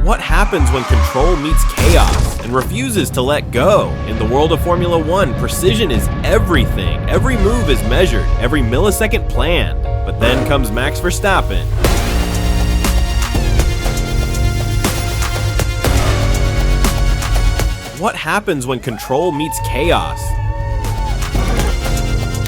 What happens when control meets chaos and refuses to let go? In the world of Formula One, precision is everything. Every move is measured, every millisecond planned. But then comes Max Verstappen. What happens when control meets chaos?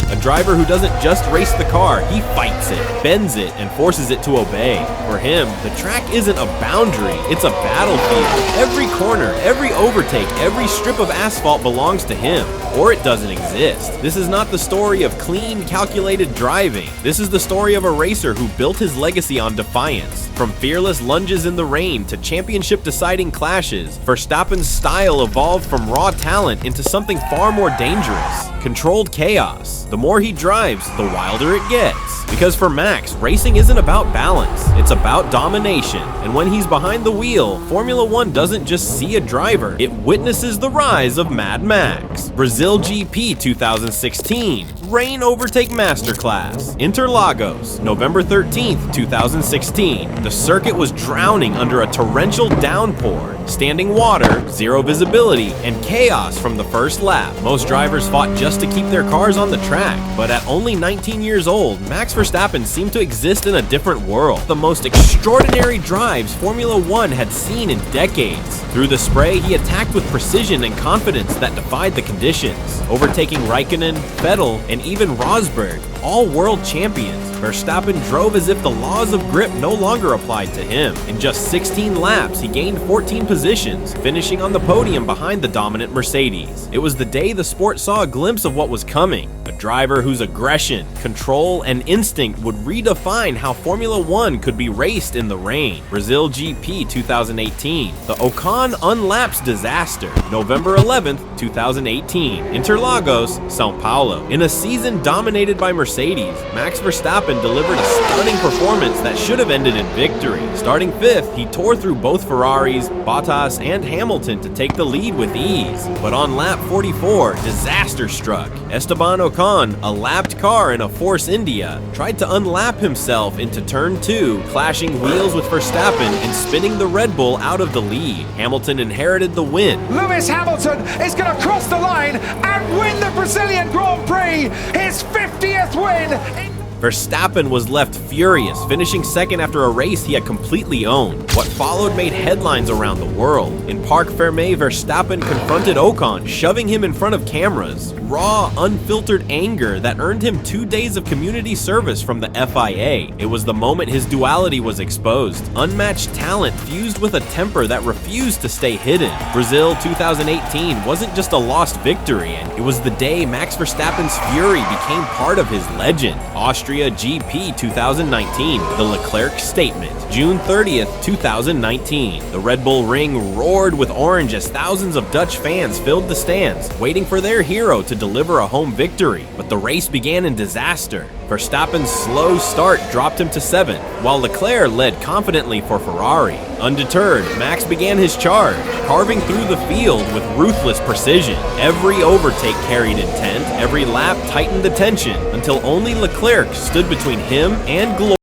A driver who doesn't just race the car, he fights it, bends it, and forces it to obey. For him, the track isn't a boundary, it's a battlefield. Every corner, every overtake, every strip of asphalt belongs to him, or it doesn't exist. This is not the story of clean, calculated driving. This is the story of a racer who built his legacy on defiance. From fearless lunges in the rain to championship-deciding clashes, Verstappen's style evolved from raw talent into something far more dangerous: controlled chaos. The more he drives, the wilder it gets. Because for Max, racing isn't about balance, it's about domination. And when he's behind the wheel, Formula One doesn't just see a driver, it witnesses the rise of Mad Max. Brazil GP 2016, Rain Overtake Masterclass. Interlagos, November 13th, 2016. The circuit was drowning under a torrential downpour. Standing water, zero visibility, and chaos from the first lap. Most drivers fought just to keep their cars on the track, but at only 19 years old, Max Verstappen seemed to exist in a different world. The most extraordinary drives Formula One had seen in decades. Through the spray, he attacked with precision and confidence that defied the conditions, overtaking Raikkonen, Vettel, and even Rosberg, all world champions. Verstappen drove as if the laws of grip no longer applied to him. In just 16 laps, he gained 14 positions, finishing on the podium behind the dominant Mercedes. It was the day the sport saw a glimpse of what was coming. A driver whose aggression, control, and instinct would redefine how Formula One could be raced in the rain. Brazil GP 2018, the Ocon unlaps disaster. November 11th, 2018, Interlagos, São Paulo. In a season dominated by Mercedes, Max Verstappen delivered a stunning performance that should have ended in victory. Starting 5th, he tore through both Ferraris, Bottas, and Hamilton to take the lead with ease. But on lap 44, disaster struck. Esteban Ocon, a lapped car in a Force India, tried to unlap himself into turn 2, clashing wheels with Verstappen and spinning the Red Bull out of the lead. Hamilton inherited the win. Lewis Hamilton is going to cross the line and win the Brazilian Grand Prix, his 50th win. Verstappen was left furious, finishing second after a race he had completely owned. What followed made headlines around the world. In Parc Fermé, Verstappen confronted Ocon, shoving him in front of cameras. Raw, unfiltered anger that earned him 2 days of community service from the FIA. It was the moment his duality was exposed. Unmatched talent fused with a temper that refused to stay hidden. Brazil 2018 wasn't just a lost victory, and it was the day Max Verstappen's fury became part of his legend. Austria GP 2019, the Leclerc statement. June 30th, 2019. The Red Bull Ring roared with orange as thousands of Dutch fans filled the stands, waiting for their hero to deliver a home victory. But the race began in disaster. Verstappen's slow start dropped him to 7th, while Leclerc led confidently for Ferrari. Undeterred, Max began his charge, carving through the field with ruthless precision. Every overtake carried intent, every lap tightened the tension, until only Leclerc stood between him and glory.